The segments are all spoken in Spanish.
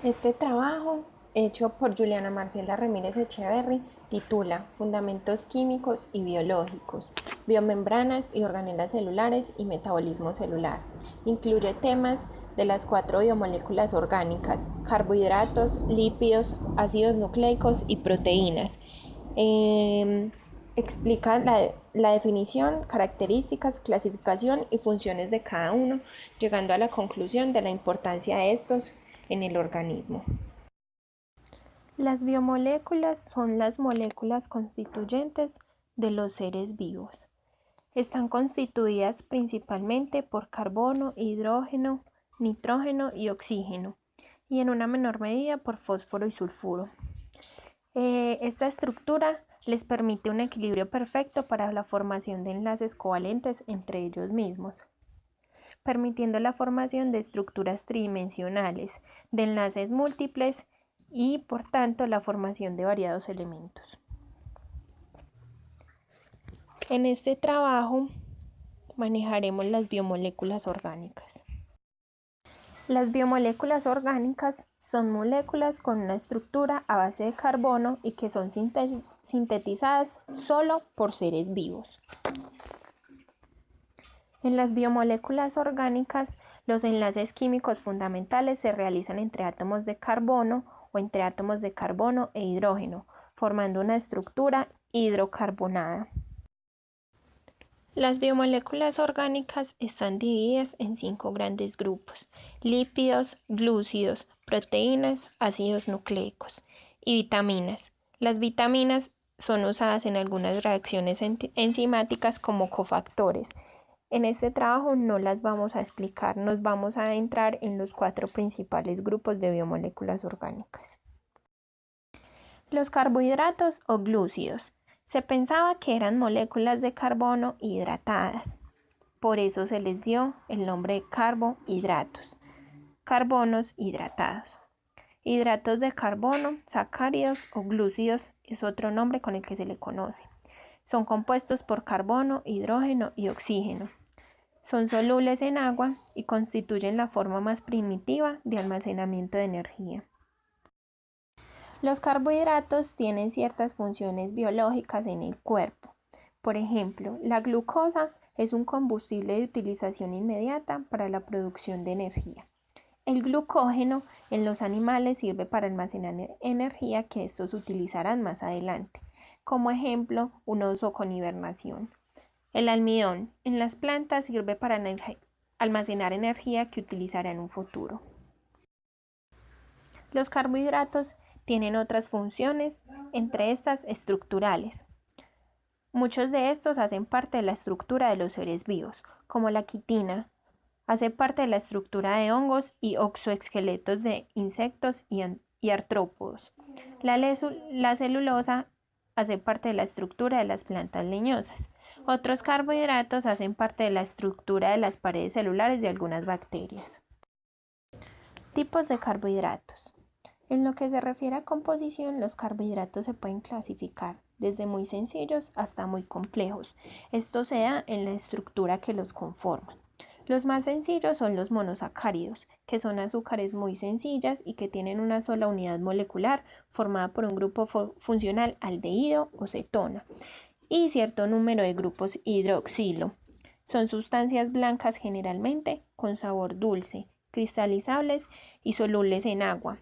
Este trabajo, hecho por Juliana Marcela Ramírez Echeverry, titula Fundamentos químicos y biológicos, biomembranas y organelas celulares y metabolismo celular. Incluye temas de las 4 biomoléculas orgánicas, carbohidratos, lípidos, ácidos nucleicos y proteínas. Explica la definición, características, clasificación y funciones de cada uno, llegando a la conclusión de la importancia de estos en el organismo. Las biomoléculas son las moléculas constituyentes de los seres vivos. Están constituidas principalmente por carbono, hidrógeno, nitrógeno y oxígeno, y en una menor medida por fósforo y sulfuro. Esta estructura les permite un equilibrio perfecto para la formación de enlaces covalentes entre ellos mismos, permitiendo la formación de estructuras tridimensionales, de enlaces múltiples y, por tanto, la formación de variados elementos. En este trabajo manejaremos las biomoléculas orgánicas. Las biomoléculas orgánicas son moléculas con una estructura a base de carbono y que son sintetizadas solo por seres vivos. En las biomoléculas orgánicas, los enlaces químicos fundamentales se realizan entre átomos de carbono o entre átomos de carbono e hidrógeno, formando una estructura hidrocarbonada. Las biomoléculas orgánicas están divididas en 5 grandes grupos: lípidos, glúcidos, proteínas, ácidos nucleicos y vitaminas. Las vitaminas son usadas en algunas reacciones enzimáticas como cofactores. En este trabajo no las vamos a explicar, nos vamos a adentrar en los 4 principales grupos de biomoléculas orgánicas. Los carbohidratos o glúcidos. Se pensaba que eran moléculas de carbono hidratadas, por eso se les dio el nombre de carbohidratos, carbonos hidratados. Hidratos de carbono, sacáridos o glúcidos es otro nombre con el que se le conoce. Son compuestos por carbono, hidrógeno y oxígeno. Son solubles en agua y constituyen la forma más primitiva de almacenamiento de energía. Los carbohidratos tienen ciertas funciones biológicas en el cuerpo. Por ejemplo, la glucosa es un combustible de utilización inmediata para la producción de energía. El glucógeno en los animales sirve para almacenar energía que estos utilizarán más adelante. Como ejemplo, un uso con hibernación. El almidón en las plantas sirve para almacenar energía que utilizará en un futuro. Los carbohidratos tienen otras funciones, entre estas estructurales. Muchos de estos hacen parte de la estructura de los seres vivos, como la quitina, hace parte de la estructura de hongos y oxoesqueletos de insectos y artrópodos. La celulosa hace parte de la estructura de las plantas leñosas. Otros carbohidratos hacen parte de la estructura de las paredes celulares de algunas bacterias. Tipos de carbohidratos. En lo que se refiere a composición, los carbohidratos se pueden clasificar desde muy sencillos hasta muy complejos. Esto se da en la estructura que los conforman. Los más sencillos son los monosacáridos, que son azúcares muy sencillas y que tienen una sola unidad molecular formada por un grupo funcional aldehído o cetona y cierto número de grupos hidroxilo. Son sustancias blancas generalmente con sabor dulce, cristalizables y solubles en agua.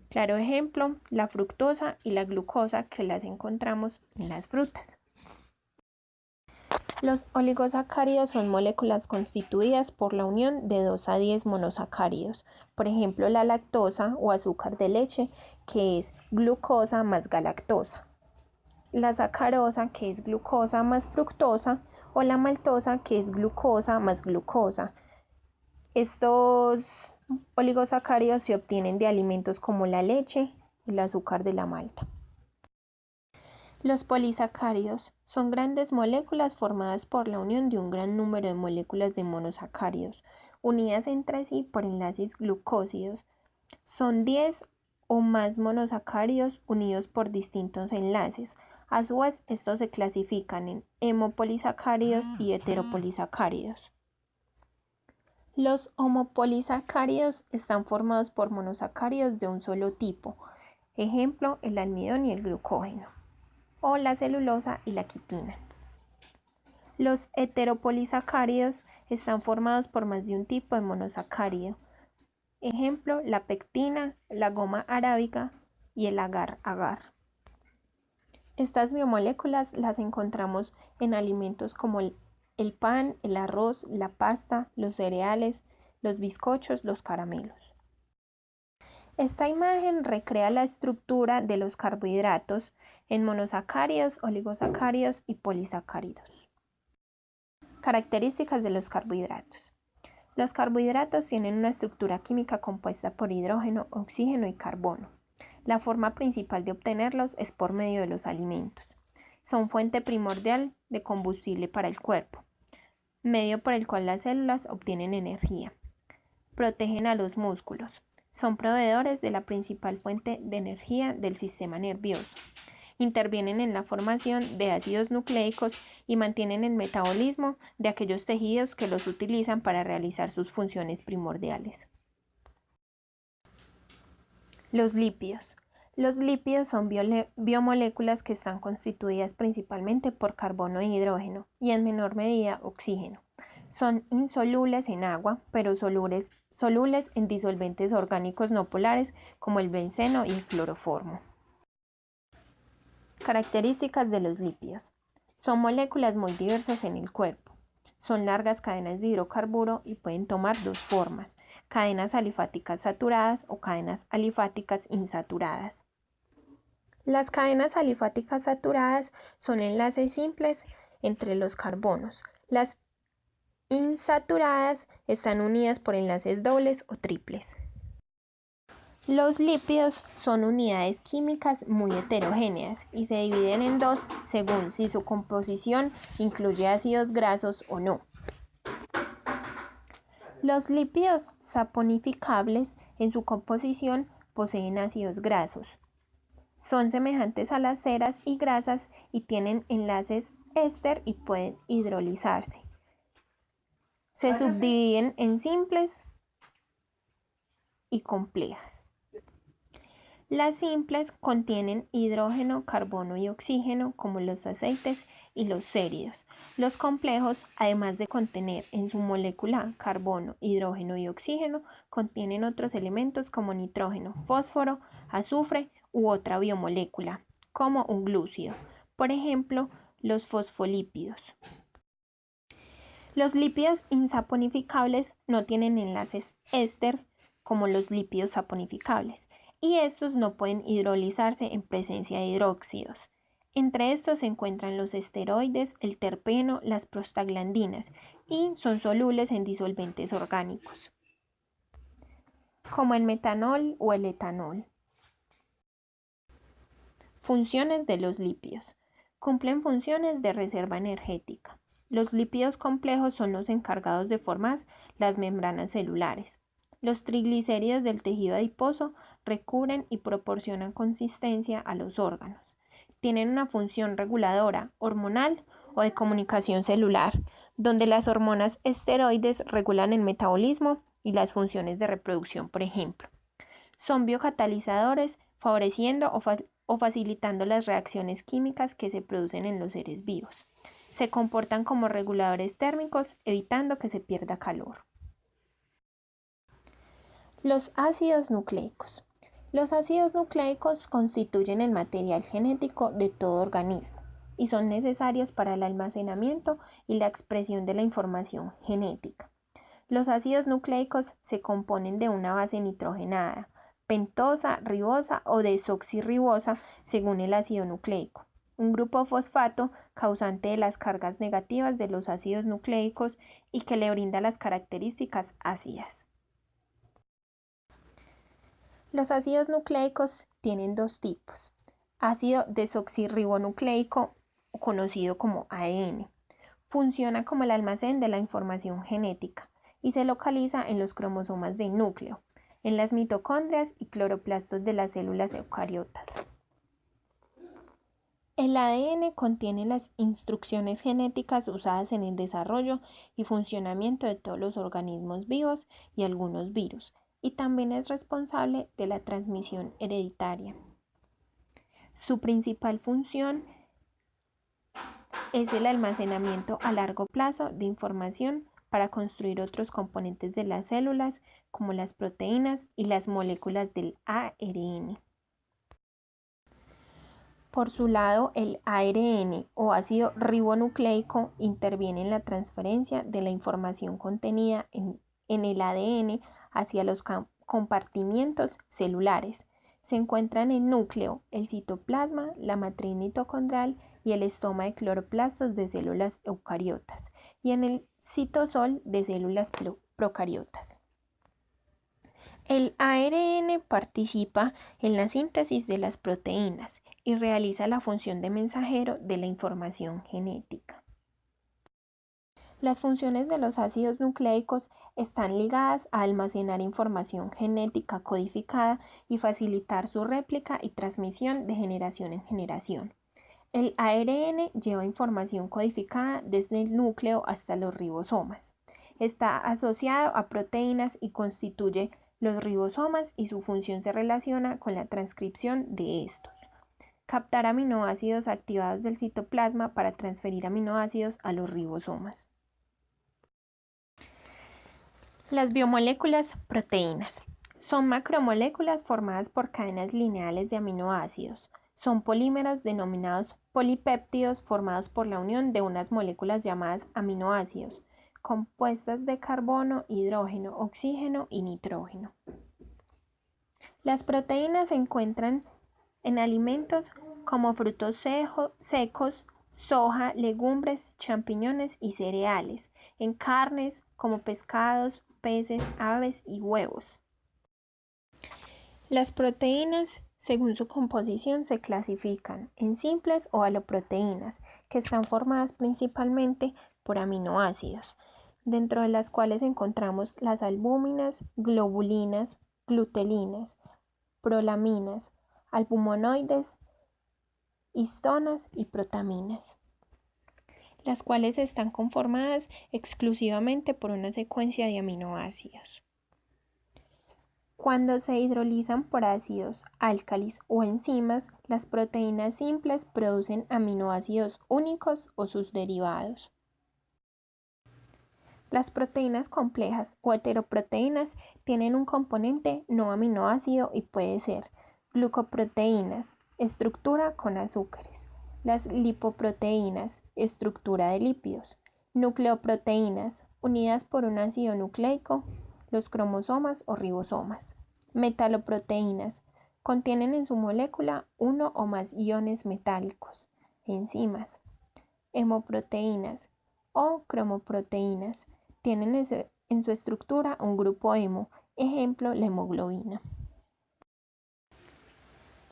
Claro ejemplo, la fructosa y la glucosa que las encontramos en las frutas. Los oligosacáridos son moléculas constituidas por la unión de 2 a 10 monosacáridos. Por ejemplo, la lactosa o azúcar de leche, que es glucosa más galactosa. La sacarosa, que es glucosa más fructosa, o la maltosa, que es glucosa más glucosa. Estos oligosacáridos se obtienen de alimentos como la leche y el azúcar de la malta. Los polisacáridos son grandes moléculas formadas por la unión de un gran número de moléculas de monosacáridos, unidas entre sí por enlaces glucósidos. Son 10 o más monosacáridos unidos por distintos enlaces. A su vez, estos se clasifican en hemopolisacáridos y heteropolisacáridos. Los homopolisacáridos están formados por monosacáridos de un solo tipo, ejemplo, el almidón y el glucógeno, o la celulosa y la quitina. Los heteropolisacáridos están formados por más de un tipo de monosacárido, ejemplo, la pectina, la goma arábica y el agar-agar. Estas biomoléculas las encontramos en alimentos como el pan, el arroz, la pasta, los cereales, los bizcochos, los caramelos. Esta imagen recrea la estructura de los carbohidratos en monosacáridos, oligosacáridos y polisacáridos. Características de los carbohidratos. Los carbohidratos tienen una estructura química compuesta por hidrógeno, oxígeno y carbono. La forma principal de obtenerlos es por medio de los alimentos. Son fuente primordial de combustible para el cuerpo, medio por el cual las células obtienen energía. Protegen a los músculos. Son proveedores de la principal fuente de energía del sistema nervioso. Intervienen en la formación de ácidos nucleicos y mantienen el metabolismo de aquellos tejidos que los utilizan para realizar sus funciones primordiales. Los lípidos. Los lípidos son biomoléculas que están constituidas principalmente por carbono e hidrógeno y en menor medida oxígeno. Son insolubles en agua, pero solubles en disolventes orgánicos no polares como el benceno y el cloroformo. Características de los lípidos. Son moléculas muy diversas en el cuerpo. Son largas cadenas de hidrocarburo y pueden tomar dos formas: cadenas alifáticas saturadas o cadenas alifáticas insaturadas. Las cadenas alifáticas saturadas son enlaces simples entre los carbonos. Las insaturadas están unidas por enlaces dobles o triples. Los lípidos son unidades químicas muy heterogéneas y se dividen en dos según si su composición incluye ácidos grasos o no. Los lípidos saponificables en su composición poseen ácidos grasos. Son semejantes a las ceras y grasas y tienen enlaces éster y pueden hidrolizarse. Se subdividen en simples y complejas. Las simples contienen hidrógeno, carbono y oxígeno, como los aceites y los céridos. Los complejos, además de contener en su molécula carbono, hidrógeno y oxígeno, contienen otros elementos como nitrógeno, fósforo, azufre u otra biomolécula, como un glúcido. Por ejemplo, los fosfolípidos. Los lípidos insaponificables no tienen enlaces éster como los lípidos saponificables, y estos no pueden hidrolizarse en presencia de hidróxidos. Entre estos se encuentran los esteroides, el terpeno, las prostaglandinas, y son solubles en disolventes orgánicos, como el metanol o el etanol. Funciones de los lípidos. Cumplen funciones de reserva energética. Los lípidos complejos son los encargados de formar las membranas celulares. Los triglicéridos del tejido adiposo recubren y proporcionan consistencia a los órganos. Tienen una función reguladora, hormonal o de comunicación celular, donde las hormonas esteroides regulan el metabolismo y las funciones de reproducción, por ejemplo. Son biocatalizadores, favoreciendo o facilitando las reacciones químicas que se producen en los seres vivos. Se comportan como reguladores térmicos, evitando que se pierda calor. Los ácidos nucleicos. Los ácidos nucleicos constituyen el material genético de todo organismo y son necesarios para el almacenamiento y la expresión de la información genética. Los ácidos nucleicos se componen de una base nitrogenada, pentosa, ribosa o desoxirribosa según el ácido nucleico. Un grupo fosfato causante de las cargas negativas de los ácidos nucleicos y que le brinda las características ácidas. Los ácidos nucleicos tienen dos tipos: ácido desoxirribonucleico, conocido como ADN. Funciona como el almacén de la información genética y se localiza en los cromosomas del núcleo, en las mitocondrias y cloroplastos de las células eucariotas. El ADN contiene las instrucciones genéticas usadas en el desarrollo y funcionamiento de todos los organismos vivos y algunos virus, y también es responsable de la transmisión hereditaria. Su principal función es el almacenamiento a largo plazo de información para construir otros componentes de las células, como las proteínas y las moléculas del ARN. Por su lado, el ARN o ácido ribonucleico interviene en la transferencia de la información contenida en el ADN hacia los compartimientos celulares. Se encuentra en el núcleo, el citoplasma, la matriz mitocondrial y el estoma de cloroplastos de células eucariotas, y en el citosol de células procariotas. El ARN participa en la síntesis de las proteínas y realiza la función de mensajero de la información genética. Las funciones de los ácidos nucleicos están ligadas a almacenar información genética codificada y facilitar su réplica y transmisión de generación en generación. El ARN lleva información codificada desde el núcleo hasta los ribosomas. Está asociado a proteínas y constituye los ribosomas, y su función se relaciona con la transcripción de estos. Captar aminoácidos activados del citoplasma para transferir aminoácidos a los ribosomas. Las biomoléculas proteínas son macromoléculas formadas por cadenas lineales de aminoácidos. Son polímeros denominados polipéptidos formados por la unión de unas moléculas llamadas aminoácidos, compuestas de carbono, hidrógeno, oxígeno y nitrógeno. Las proteínas se encuentran en alimentos como frutos secos, soja, legumbres, champiñones y cereales, en carnes como pescados, peces, aves y huevos. Las proteínas, según su composición, se clasifican en simples o haloproteínas, que están formadas principalmente por aminoácidos, dentro de las cuales encontramos las albúminas, globulinas, glutelinas, prolaminas, albumonoides, histonas y protaminas, las cuales están conformadas exclusivamente por una secuencia de aminoácidos. Cuando se hidrolizan por ácidos, álcalis o enzimas, las proteínas simples producen aminoácidos únicos o sus derivados. Las proteínas complejas o heteroproteínas tienen un componente no aminoácido y puede ser glucoproteínas, estructura con azúcares; las lipoproteínas, estructura de lípidos; nucleoproteínas, unidas por un ácido nucleico, los cromosomas o ribosomas; metaloproteínas, contienen en su molécula uno o más iones metálicos; enzimas; hemoproteínas o cromoproteínas, tienen en su estructura un grupo hemo, ejemplo la hemoglobina.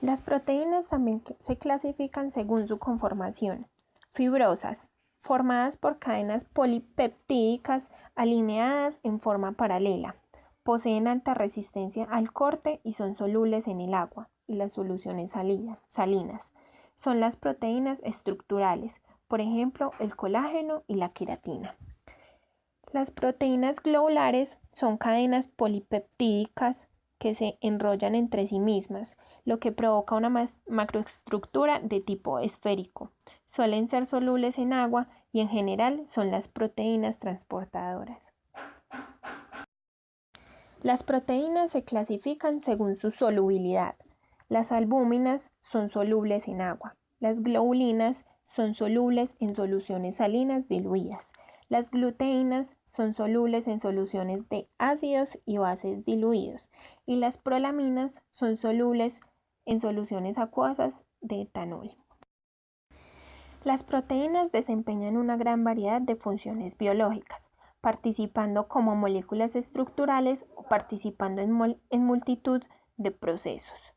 Las proteínas también se clasifican según su conformación. Fibrosas, formadas por cadenas polipeptídicas alineadas en forma paralela. Poseen alta resistencia al corte y son solubles en el agua y las soluciones salinas. Son las proteínas estructurales, por ejemplo el colágeno y la queratina. Las proteínas globulares son cadenas polipeptídicas que se enrollan entre sí mismas, lo que provoca una macroestructura de tipo esférico. Suelen ser solubles en agua y en general son las proteínas transportadoras. Las proteínas se clasifican según su solubilidad. Las albúminas son solubles en agua. Las globulinas son solubles en soluciones salinas diluidas. Las gluteínas son solubles en soluciones de ácidos y bases diluidos, y las prolaminas son solubles en soluciones acuosas de etanol. Las proteínas desempeñan una gran variedad de funciones biológicas, participando como moléculas estructurales o participando en multitud de procesos.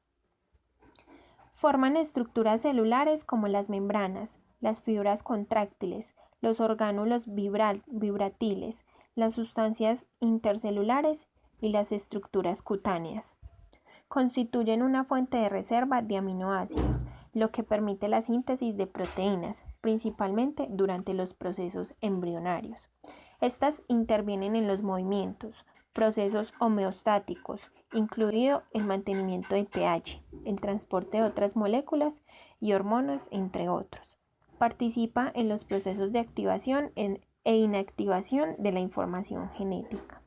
Forman estructuras celulares como las membranas, las fibras contráctiles, los orgánulos vibratiles, las sustancias intercelulares y las estructuras cutáneas. Constituyen una fuente de reserva de aminoácidos. lo que permite la síntesis de proteínas, principalmente durante los procesos embrionarios. Estas intervienen en los movimientos, procesos homeostáticos, incluido el mantenimiento de pH, el transporte de otras moléculas y hormonas, entre otros. Participa en los procesos de activación e inactivación de la información genética.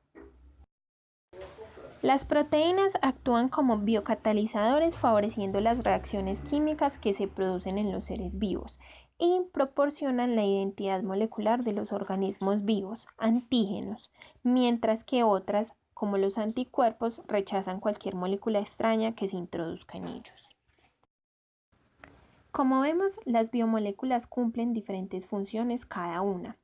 Las proteínas actúan como biocatalizadores favoreciendo las reacciones químicas que se producen en los seres vivos y proporcionan la identidad molecular de los organismos vivos, antígenos, mientras que otras, como los anticuerpos, rechazan cualquier molécula extraña que se introduzca en ellos. Como vemos, las biomoléculas cumplen diferentes funciones cada una,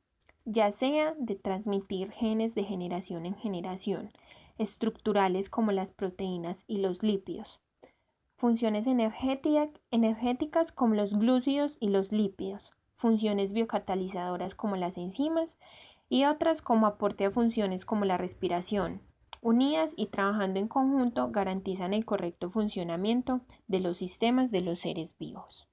ya sea de transmitir genes de generación en generación, estructurales como las proteínas y los lípidos, funciones energéticas como los glúcidos y los lípidos, funciones biocatalizadoras como las enzimas y otras como aporte a funciones como la respiración. Unidas y trabajando en conjunto garantizan el correcto funcionamiento de los sistemas de los seres vivos.